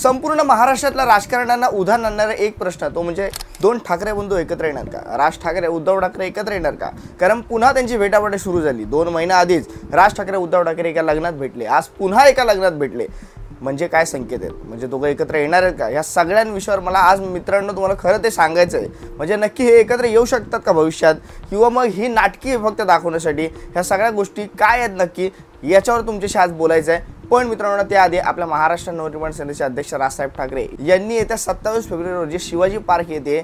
संपूर्ण महाराष्ट्रातल्या राजकारण्यांना उधाण आणणारा एक प्रश्न तो म्हणजे दोन ठाकरे बंधू एकत्र येणार का? राज ठाकरे उद्धव ठाकरे एकत्र येणार का? कारण पुन्हा त्यांची भेटागाठी सुरू झाली। 2 महिना आधीच राज ठाकरे उद्धव ठाकरे एका लग्नात भेटले, आज पुन्हा एका लग्नात भेटले। म्हणजे काय संकेत आहेत? म्हणजे दोघं एकत्र येणार आहेत का? या सगळ्या विषयावर मला आज मित्रांनो तुम्हाला खरं ते सांगायचं आहे। म्हणजे नक्की हे एकत्र येऊ शकतात का भविष्यात, किंवा मग ही नाटकी फक्त दाखवण्यासाठी ह्या सगळ्या गोष्टी काय आहेत नक्की, याच्यावर तुमच्याशी आज बोलायचं आहे। पण मित्रांनो त्याआधी आपल्या महाराष्ट्र नवनिर्माण सेनेचे अध्यक्ष राजसाहेब ठाकरे यांनी येत्या 27 फेब्रुवारी रोजी शिवाजी पार्क येथे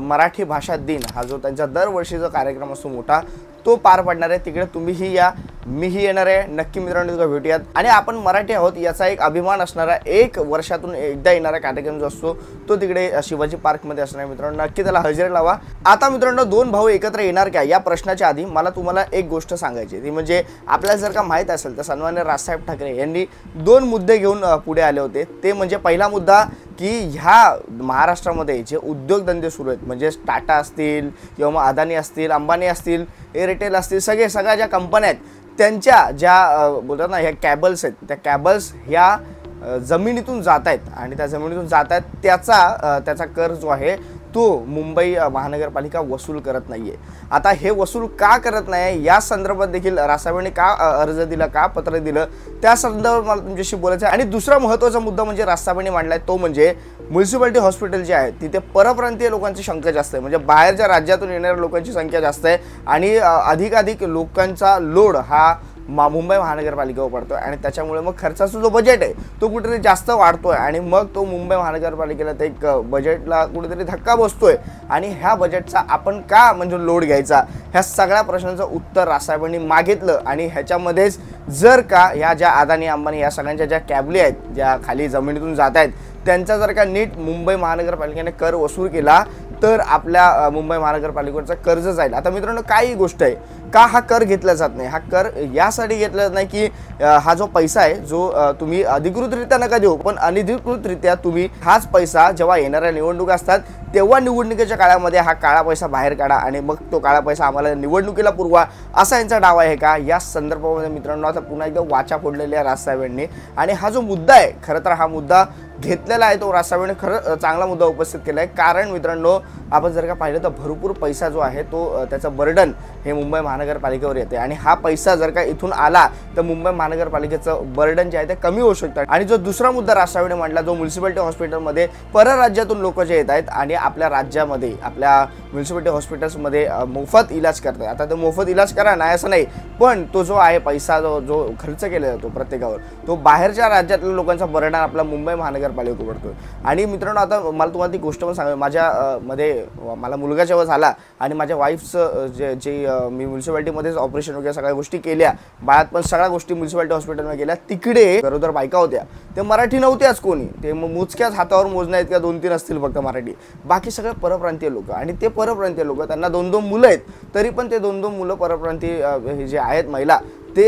मराठी भाषा दिन हा जो त्यांचा दरवर्षीचा कार्यक्रम असतो मोठा तो पार पडणार आहे। तिकडे तुम्हीही या, मीही येणार आहे। नक्की मित्रांनो तिकडे भेटूयात। आणि आपण मराठी आहोत याचा एक अभिमान असणारा एक वर्षातून एकदा येणारा कार्यक्रम जो असतो तो तिकडे शिवाजी पार्क मध्ये असणार आहे। मित्रांनो नक्की त्याला हजेरी लावा। आता मित्रांनो दोन भाऊ एकत्र येणार का या प्रश्नाच्या आधी मला तुम्हाला एक गोष्ट सांगायची ती म्हणजे आपल्याला जर का माहित असेल तर सन्माननीय राजसाहेब ठाकरे यांनी 2 मुद्दे घेऊन पुढे आले होते। ते म्हणजे पहिला मुद्दा की ह्या महाराष्ट्रामध्ये जे उद्योगधंदे सुरू आहेत म्हणजे टाटा असतील किंवा मग अदानी असतील, अंबानी असतील, एअरटेल असतील, सगळ्या ज्या कंपन्या आहेत त्यांच्या ज्या बोलतात ना ह्या कॅबल्स आहेत त्या कॅबल्स ह्या जमिनीतून जात आहेत आणि त्या जमिनीतून जात आहेत त्याचा कर जो आहे तो मुंबई महानगरपालिका वसूल करत नाहीये। आता हे वसूल का करत नाही या संदर्भात देखील राजसाहेबांनी का अर्ज दिला, का पत्र दिलं त्या संदर्भात मला तुमच्याशी बोलायचं आहे। आणि दुसरा महत्त्वाचा मुद्दा म्हणजे राजसाहेबांनी मांडलाय तो म्हणजे म्युनिसिपालिटी हॉस्पिटल जे आहे तिथे परप्रांतीय लोकांची संख्या जास्त आहे, म्हणजे बाहेरच्या राज्यातून येणाऱ्या लोकांची संख्या जास्त आहे आणि अधिकाधिक लोकांचा लोड हा मुंबई महानगरपालिकेवर पडतोय आणि त्याच्यामुळे मग खर्चाचा जो बजेट आहे तो कुठेतरी जास्त वाढतोय आणि मग तो मुंबई महानगरपालिकेला ते एक बजेटला कुठेतरी धक्का बसतोय आणि ह्या बजेटचा आपण का म्हणजे लोड घ्यायचा ह्या सगळ्या प्रश्नांचं उत्तर राजसाहेबांनी मागितलं। आणि ह्याच्यामध्येच जर का ह्या ज्या अदानी अंबानी या सगळ्यांच्या ज्या कॅबली आहेत ज्या खाली जमिनीतून जात आहेत त्यांचा जर का नीट मुंबई महानगरपालिकेने कर वसूल केला तर आपल्या मुंबई महानगरपालिकेवरचा कर्ज जाईल। आता मित्रांनो काही गोष्ट आहे का हा कर घेतला जात नाही, हा कर यासाठी घेतला जात नाही की हा जो पैसा आहे जो तुम्ही अधिकृतरित्या नका देऊ पण अनधिकृतरित्या तुम्ही हाच पैसा जेव्हा येणाऱ्या निवडणुका असतात तेव्हा निवडणुकीच्या काळामध्ये हा काळा पैसा बाहेर काढा आणि मग तो काळा पैसा आम्हाला निवडणुकीला पुरवा असा यांचा डाव आहे का या संदर्भामध्ये मित्रांनो आता पुन्हा एकदा वाचा फोडलेली आहे राजसाहेबांनी। आणि हा जो मुद्दा आहे खरं तर हा मुद्दा घेतलेला आहे तो राजसाहेबांनी खरं चांगला मुद्दा उपस्थित केला आहे। कारण मित्रांनो आपण जर का पाहिलं तर भरपूर पैसा जो आहे तो त्याचं बर्डन हे मुंबई महानगरपालिकेवर येते आणि हा पैसा जर का इथून आला तर मुंबई महानगरपालिकेचं बर्डन जे आहे ते कमी होऊ शकतं। आणि जो दुसरा मुद्दा राजसाहेबांनी मांडला जो म्युनिसिपालिटी हॉस्पिटलमध्ये परराज्यातून लोक जे येत आहेत आणि आपल्या राज्यामध्ये आपल्या म्युनिसिपालिटी हॉस्पिटल्समध्ये मोफत इलाज करतात। आता तो मोफत इलाज करा नाही असं नाही पण तो जो आहे पैसा जो खर्च केला जातो प्रत्येकावर तो बाहेरच्या राज्यातल्या लोकांचा बर्डन आपला मुंबई महानगरपालिकेवर पडतो। आणि मित्रांनो आता मला तुम्हाला ती गोष्ट पण सांगा माझ्या मध्ये मला मुलगा जेव्हा झाला आणि माझ्या वाईफचं जे मी म्युनिसिपालिटीमध्येच ऑपरेशन वगैरे सगळ्या गोष्टी केल्या बाळात पण सगळ्या गोष्टी म्युनिसिपालिटी हॉस्पिटलमध्ये केल्या तिकडे गरोदर बायका होत्या ते मराठी नव्हत्याच कोणी ते मोजक्याच हातावर मोजण्यात का 2-3 असतील फक्त मराठी बाकी सगळे परप्रांतीय लोक आणि ते परप्रांतीय लोक त्यांना 2-2 मुलं आहेत तरी पण ते 2-2 मुलं परप्रांतीय जे आहेत महिला ते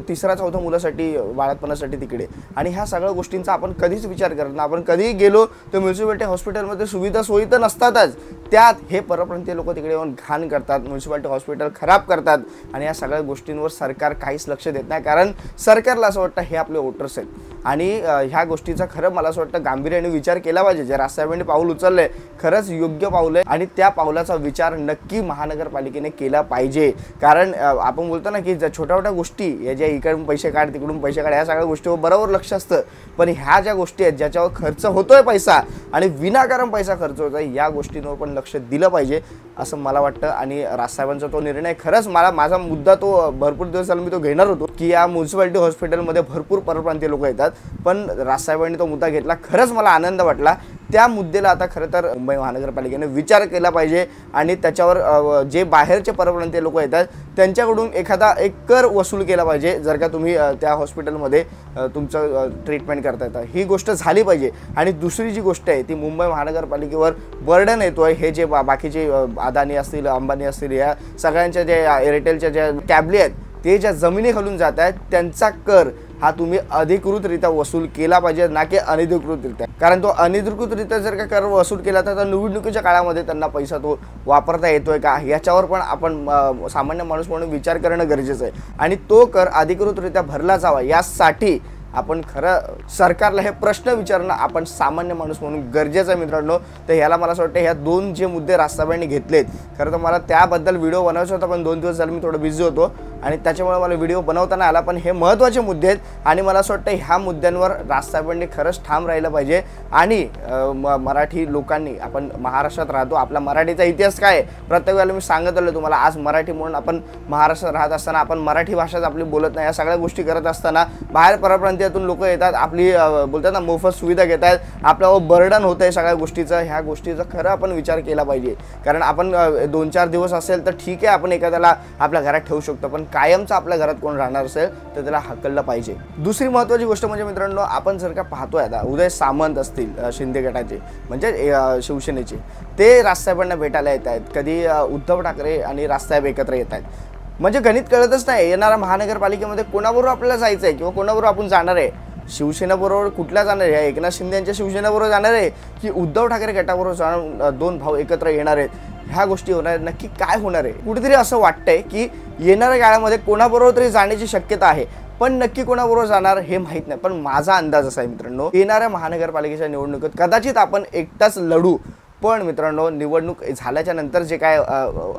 3-4 मुलासाठी बाळातपणासाठी तिकडे। आणि ह्या सगळ्या गोष्टींचा आपण कधीच विचार करत नाही। आपण कधीही गेलो तर म्युनिसिपालिटी हॉस्पिटलमध्ये सुविधा सोयी तर नसतातच त्यात हे परप्रांतीय लोक तिकडे येऊन घाण करतात, म्युनिसिपालिटी हॉस्पिटल खराब करतात आणि या सगळ्या गोष्टींवर सरकार काहीच लक्ष देत नाही कारण सरकारला असं वाटतं हे आपले वोटर्स आहेत। आणि ह्या गोष्टीचा खरं मला असं वाटतं गांभीर्याने विचार केला पाहिजे। जे राजसाहेबांनी पाऊल उचललंय खरंच योग्य पाऊल आहे आणि त्या पावलाचा विचार नक्की महानगरपालिकेने केला पाहिजे। कारण आपण बोलतो ना की छोट्या गोष्टी या ज्या इकडून पैसे काढ तिकडून पैसे काढ या सगळ्या गोष्टीवर बरोबर लक्ष असतं पण ह्या ज्या गोष्टी आहेत ज्याच्यावर खर्च होतोय पैसा आणि विनाकारण पैसा खर्च होतोय या गोष्टींवर पण लक्ष दिलं पाहिजे असं मला वाटतं। आणि राजसाहेबांचा तो निर्णय खरंच माझा मुद्दा तो भरपूर दिवस झाला मी तो घेणार होतो की या म्युनिसिपालिटी हॉस्पिटलमध्ये भरपूर परप्रांतीय लोक येतात पण राजसाहेबांनी तो मुद्दा घेतला खरंच मला आनंद वाटला। त्या मुद्द्याला आता खरं तर मुंबई महानगरपालिकेने विचार केला पाहिजे आणि त्याच्यावर जे बाहेरचे परप्रांतीय लोक येतात त्यांच्याकडून एखादा एक कर वसूल केला पाहिजे जर का तुम्ही त्या हॉस्पिटलमध्ये तुमचं ट्रीटमेंट करता येतं ही गोष्ट झाली पाहिजे। आणि दुसरी जी गोष्ट आहे ती मुंबई महानगरपालिकेवर बर्डन येतोय हे जे बाकीचे अदानी असतील अंबानी असतील या सगळ्यांच्या जे एअरटेलच्या ज्या कॅबली आहेत ते ज्या जमिनी खालून जात आहेत त्यांचा कर हा तुम्ही अधिकृतरित्या वसूल केला पाहिजे ना की अनधिकृतरित्या। कारण तो अनधिकृतरित्या जर का कर वसूल केला तर निवडणुकीच्या काळामध्ये त्यांना पैसा तो वापरता येतोय का याच्यावर पण आपण सामान्य माणूस म्हणून विचार करणं गरजेचं आहे। आणि तो कर अधिकृतरित्या भरला जावा यासाठी आपण खरं सरकारला हे प्रश्न विचारणं आपण सामान्य माणूस म्हणून गरजेचं आहे मित्रांनो। तर ह्याला मला असं वाटतं ह्या दोन जे मुद्दे राजसाहेबांनी घेतलेत, खरं तर मला त्याबद्दल व्हिडिओ बनवायचा होता, पण 2 दिवस झाले मी थोडं बिझी होतो आणि त्याच्यामुळे मला व्हिडिओ बनवताना आला। पण हे महत्त्वाचे मुद्दे आहेत आणि मला असं वाटतं ह्या मुद्द्यांवर राजसाहेबांनी खरंच ठाम राहिलं पाहिजे। आणि मराठी लोकांनी, आपण महाराष्ट्रात राहतो, आपला मराठीचा इतिहास काय आहे प्रत्येक वेळेला मी सांगत आलो तुम्हाला। आज मराठी म्हणून आपण महाराष्ट्रात राहत असताना आपण मराठी भाषाच आपली बोलत नाही, या सगळ्या गोष्टी करत असताना बाहेर परप्रांतीयातून लोक येतात, आपली बोलतात ना मोफत सुविधा घेत आहेत, आपल्यावर बर्डन होतं आहे सगळ्या गोष्टीचं। ह्या गोष्टीचा खरं आपण विचार केला पाहिजे, कारण आपण 2-4 दिवस असेल तर ठीक आहे, आपण एखाद्याला आपल्या घरात ठेवू शकतो, पण कायमचं आपल्या घरात कोण राहणार असेल तर त्याला हकललं पाहिजे। दुसरी महत्त्वाची गोष्ट म्हणजे मित्रांनो, आपण जर का पाहतोय आता उदय सामंत असतील शिंदे गटाचे म्हणजे शिवसेनेचे, ते राजसाहेबांना भेटायला येत आहेत, कधी उद्धव ठाकरे आणि राजसाहेब एकत्र येत आहेत, म्हणजे गणित कळतच नाही येणाऱ्या महानगरपालिकेमध्ये कोणाबरोबर आपल्याला जायचं आहे किंवा कोणाबरोबर आपण जाणार आहे। शिवसेनेबरोबर कुठल्या जाणार आहे, एकनाथ शिंदे यांच्या शिवसेनेबरोबर जाणार आहे की उद्धव ठाकरे गटाबरोबर जाऊन 2 भाऊ एकत्र येणार आहेत, ह्या गोष्टी होणार आहेत, नक्की काय होणार आहे। कुठेतरी असं वाटतंय की येणाऱ्या काळामध्ये कोणाबरोबर तरी जाण्याची शक्यता आहे, पण नक्की कोणाबरोबर जाणार हे माहीत नाही। पण माझा अंदाज असा आहे मित्रांनो, येणाऱ्या महानगरपालिकेच्या निवडणुकीत कदाचित आपण एकटाच लढू, पण मित्रांनो निवडणूक झाल्याच्या नंतर जे काय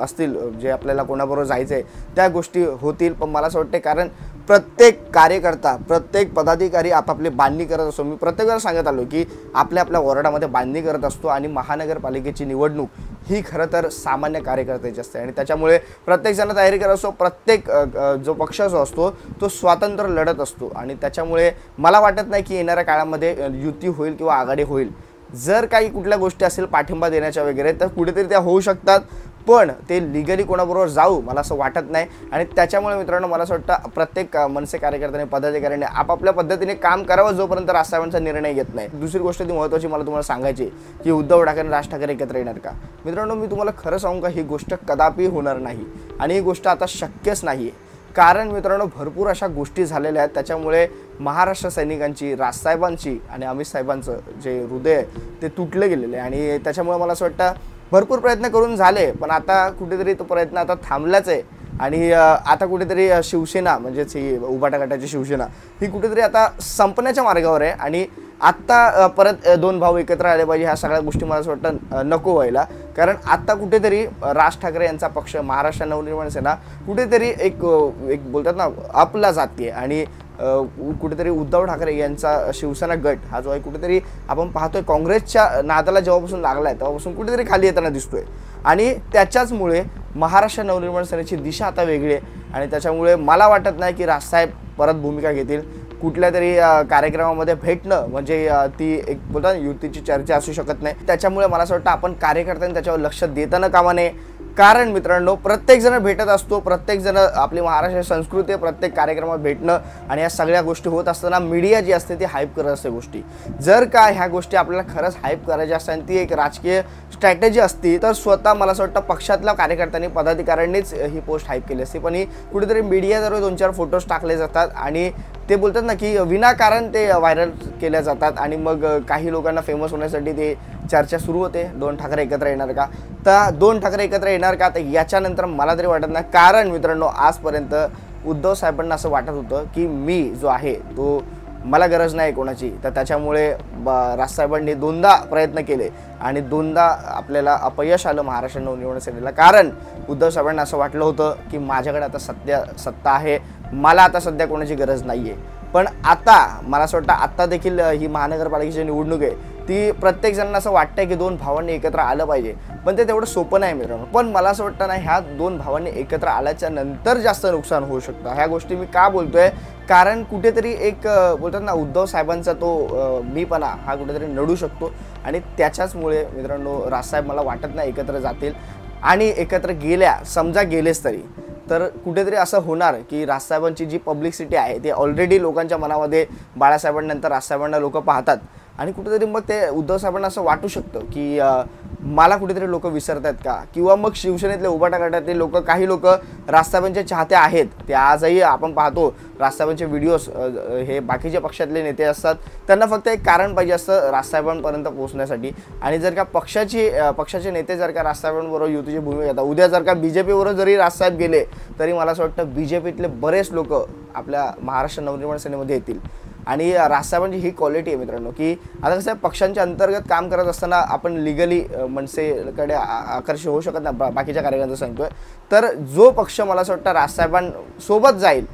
असतील, जे आपल्याला कोणाबरोबर जायचं आहे त्या गोष्टी होतील। पण मला असं वाटतं, कारण प्रत्येक कार्यकर्ता, प्रत्येक पदाधिकारी आपापली बांधणी करत असतो। मी प्रत्येक वेळेला सांगत आलो की आपल्या आपल्या वॉर्डामध्ये बांधणी करत असतो आणि महानगरपालिकेची निवडणूक ही खरं तर सामान्य कार्यकर्त्याची असते आणि त्याच्यामुळे प्रत्येकजण तयारी करत असतो, प्रत्येक जो पक्ष जो असतो तो स्वतंत्र लढत असतो आणि त्याच्यामुळे मला वाटत नाही की येणाऱ्या काळामध्ये युती होईल किंवा आघाडी होईल। जर काही कुठल्या गोष्टी असेल पाठिंबा देण्याच्या वगैरे तर कुठेतरी त्या होऊ शकतात, पण ते लिगली कोणाबरोबर जाऊ मला असं वाटत नाही। आणि त्याच्यामुळे मित्रांनो मला असं वाटतं प्रत्येक मनसे कार्यकर्त्यांनी, पदाधिकाऱ्यांनी आपापल्या पद्धतीने काम करावं जोपर्यंत राजसाहेबांचा निर्णय घेत नाही। दुसरी गोष्ट ती महत्त्वाची मला तुम्हाला सांगायची की उद्धव ठाकरे आणि राज ठाकरे एकत्र येणार का? मित्रांनो मी तुम्हाला खरं सांगू का, ही गोष्ट कदापि होणार नाही आणि ही गोष्ट आता शक्यच नाही आहे। कारण मित्रांनो भरपूर अशा गोष्टी झालेल्या आहेत, त्याच्यामुळे महाराष्ट्र सैनिकांची, राजसाहेबांची आणि अमित साहेबांचं जे हृदय ते तुटलं गेलेलं आहे आणि त्याच्यामुळे मला असं वाटतं भरपूर प्रयत्न करून झाले, पण आता कुठेतरी तो प्रयत्न आता थांबलाच आहे आणि आता कुठेतरी शिवसेना म्हणजेच ही उभाटा गटाची शिवसेना ही कुठेतरी आता संपण्याच्या मार्गावर आहे आणि आत्ता परत 2 भाऊ एकत्र आले पाहिजे ह्या सगळ्या गोष्टी मला असं वाटतं नको व्हायला। कारण आत्ता कुठेतरी राज ठाकरे यांचा पक्ष, महाराष्ट्र नवनिर्माण सेना कुठेतरी एक बोलतात ना अपला जाते आणि कुठेतरी उद्धव ठाकरे यांचा शिवसेना गट हा जो आहे कुठेतरी आपण पाहतोय काँग्रेसच्या नादाला जेव्हापासून लागला आहे तेव्हापासून कुठेतरी खाली येताना दिसतोय आणि त्याच्याचमुळे महाराष्ट्र नवनिर्माण सेनेची दिशा आता वेगळी आहे आणि त्याच्यामुळे मला वाटत नाही की राजसाहेब परत भूमिका घेतील। कुठल्या तरी कार्यक्रमामध्ये भेटणं म्हणजे ती एक बोलतात युतीची चर्चा असू शकत नाही। त्याच्यामुळे मला असं वाटतं आपण कार्यकर्त्यांनी त्याच्यावर लक्ष देताना कामा नये, कारण मित्रांनो प्रत्येकजण भेटत असतो, प्रत्येकजण आपली महाराष्ट्र संस्कृती प्रत्येक कार्यक्रमात भेटणं आणि या सगळ्या गोष्टी होत असताना मीडिया जी असते ती हाईप करत असते गोष्टी। जर का ह्या गोष्टी आपल्याला खरंच हाईप करायच्या असतात आणि ती एक राजकीय स्ट्रॅटेजी असती तर स्वतः मला असं वाटतं पक्षातल्या कार्यकर्त्यांनी, पदाधिकाऱ्यांनीच ही पोस्ट हाईप केली असती, पण ही कुठेतरी मीडियाद्वारे 2-4 फोटोज टाकले जातात आणि ते बोलतात ना की विनाकारण ते व्हायरल केल्या जातात आणि मग काही लोकांना फेमस होण्यासाठी ते चर्चा सुरू होते 2 ठाकरे एकत्र येणार का, तर 2 ठाकरे एकत्र येणार का, तर याच्यानंतर मला तरी वाटत नाही। कारण मित्रांनो आजपर्यंत उद्धव साहेबांना असं वाटत होतं की मी जो आहे तो मला गरज नाही कोणाची, तर त्याच्यामुळे राजसाहेबांनी 2दा प्रयत्न केले आणि 2दा आपल्याला अपयश आलं महाराष्ट्र नवनिर्माण सेनेला। कारण उद्धव साहेबांना असं वाटलं होतं की माझ्याकडे आता सत्ता आहे, मला आता सध्या कोणाची गरज नाही आहे। पण आता मला असं वाटतं आत्ता देखील ही महानगरपालिकेची निवडणूक आहे ती प्रत्येकजणांना असं वाटतंय की 2 भावांनी एकत्र आलं पाहिजे, पण ते तेवढं सोपं नाही मित्रांनो। पण मला असं वाटतं ना ह्या 2 भावांनी एकत्र आल्याच्या नंतर जास्त नुकसान होऊ शकतं। ह्या गोष्टी मी का बोलतोय, कारण कुठेतरी एक बोलतात ना उद्धव साहेबांचा तो मीपणा हा कुठेतरी नडू शकतो आणि त्याच्याचमुळे मित्रांनो राजसाहेब मला वाटत नाही एकत्र जातील आणि एकत्र गेल्या समजा गेलेच तरी तर कुठेतरी असं होणार की राजसाहेबांची जी पब्लिसिटी आहे ते ऑलरेडी लोकांच्या मनामध्ये बाळासाहेबांनंतर राजसाहेबांना लोक पाहतात आणि कुठेतरी मग ते उद्धव साहेबांना असं वाटू शकतं की मला कुठेतरी लोक विसरत आहेत का, किंवा मग शिवसेनेतले उभाटा गटातले लोक, काही लोक राजसाहेबांचे चाहते आहेत, ते आजही आपण पाहतो राजसाहेबांचे व्हिडिओज हे बाकीच्या पक्षातले नेते असतात त्यांना फक्त एक कारण पाहिजे असतं राजसाहेबांपर्यंत पोहोचण्यासाठी। आणि जर का पक्षाचे नेते जर का राजसाहेबांबरोबर युतीची भूमिका घेतात, उद्या जर का बीजेपीबरोबर जरी राजसाहेब गेले तरी मला असं वाटतं बीजेपीतले बरेच लोक आपल्या महाराष्ट्र नवनिर्माण सेनेमध्ये येतील। आणि राजसाहेबांची ही क्वालिटी आहे मित्रांनो, की आता कसं आहे, पक्षांच्या अंतर्गत काम करत असताना आपण लिगली मनसेकडे आकर्षित होऊ शकत नाही, बाकीच्या कार्यकर्त्यांचं सांगतोय. तर जो पक्ष मला असं वाटतं राजसाहेबांसोबत जाईल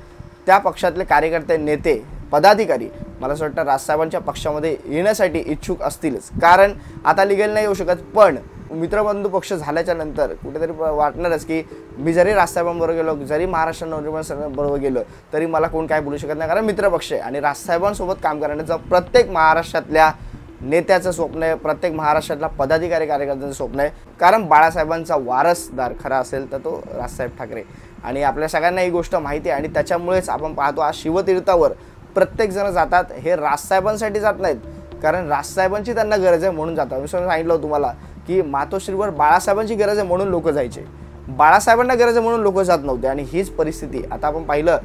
त्या पक्षातले कार्यकर्ते, नेते, पदाधिकारी मला असं वाटतं राजसाहेबांच्या पक्षामध्ये येण्यासाठी इच्छुक असतीलच. कारण आता लिगल नाही येऊ शकत, पण मित्रबंधू पक्ष झाल्याच्या नंतर कुठेतरी वाटणारच की मी जरी राजसाहेबांबरोबर गेलो, जरी महाराष्ट्र नवनिर्माण सेनेबरोबर गेलो तरी मला कोण काय बोलू शकत नाही, कारण मित्रपक्ष आहे. आणि राजसाहेबांसोबत काम करण्याचं प्रत्येक महाराष्ट्रातल्या नेत्याचं स्वप्न आहे, प्रत्येक महाराष्ट्रातला पदाधिकारी कार्यकर्त्यांचं स्वप्न आहे. कारण बाळासाहेबांचा वारसदार खरा असेल तर तो राजसाहेब ठाकरे. आणि आपल्या सगळ्यांना ही गोष्ट माहिती आहे आणि त्याच्यामुळेच आपण पाहतो आज शिवतीर्थावर प्रत्येकजण जातात, हे राजसाहेबांसाठी जात नाहीत, कारण राजसाहेबांची त्यांना गरज आहे म्हणून जातात. मी सांगितलं तुम्हाला की मातोश्रीवर बाळासाहेबांची गरज आहे म्हणून लोक जायचे, बाळासाहेबांना गरज आहे म्हणून लोक जात नव्हते. आणि हीच परिस्थिती आता आपण पाहिलं,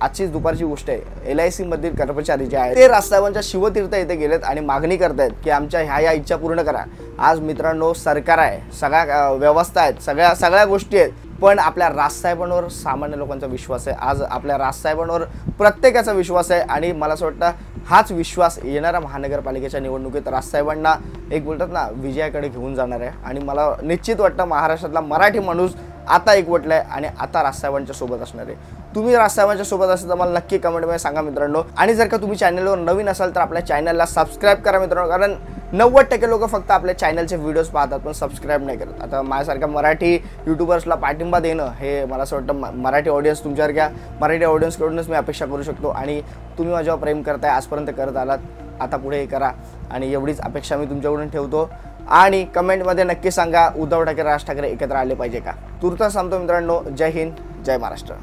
आजचीच दुपारची गोष्ट आहे, LIC मधील कर्मचारी जे आहेत ते राजसाहेबांच्या शिवतीर्थ येथे गेलेत आणि मागणी करतायत की आमच्या ह्या इच्छा पूर्ण करा. आज मित्रांनो सरकार आहे, सगळ्या व्यवस्था आहेत, सगळ्या गोष्टी आहेत, पण आपल्या राजसाहेबांवर सामान्य लोकांचा विश्वास आहे. आज आपल्या राजसाहेबांवर प्रत्येकाचा विश्वास आहे आणि मला असं वाटतं हाच विश्वास येणाऱ्या महानगरपालिकेच्या निवडणुकीत राजसाहेबांना एक बोलतात ना विजयाकडे घेऊन जाणार आहे. आणि मला निश्चित वाटतं महाराष्ट्रातला मराठी माणूस आता एकवटला आहे आणि आता राजसाहेबांच्या सोबत असणार आहे. तुम्ही राजसाहेबांच्या सोबत असाल तर मला नक्की कमेंटमध्ये सांगा मित्रांनो. आणि जर का तुम्ही चॅनलवर नवीन असाल तर आपल्या चॅनलला सबस्क्राईब करा मित्रांनो, कारण 90% लोक फक्त आपल्या चॅनलचे व्हिडिओज पाहतात पण सबस्क्राईब नाही करत. आता माझ्यासारख्या मराठी यूट्यूबर्सला पाठिंबा देणं हे मला असं वाटतं मराठी ऑडियन्स, तुमच्यासारख्या मराठी ऑडियन्सकडूनच मी अपेक्षा करू शकतो. आणि तुम्ही माझ्यावर प्रेम करताय, आजपर्यंत करत आलात, आता पुढे हे करा. आणि एवढीच अपेक्षा मी तुमच्याकडून ठेवतो. आणि कमेंटमध्ये नक्की सांगा उद्धव ठाकरे, राज ठाकरे एकत्र आले पाहिजे का. तुर्तास सांगतो मित्रांनो, जय हिंद, जय महाराष्ट्र.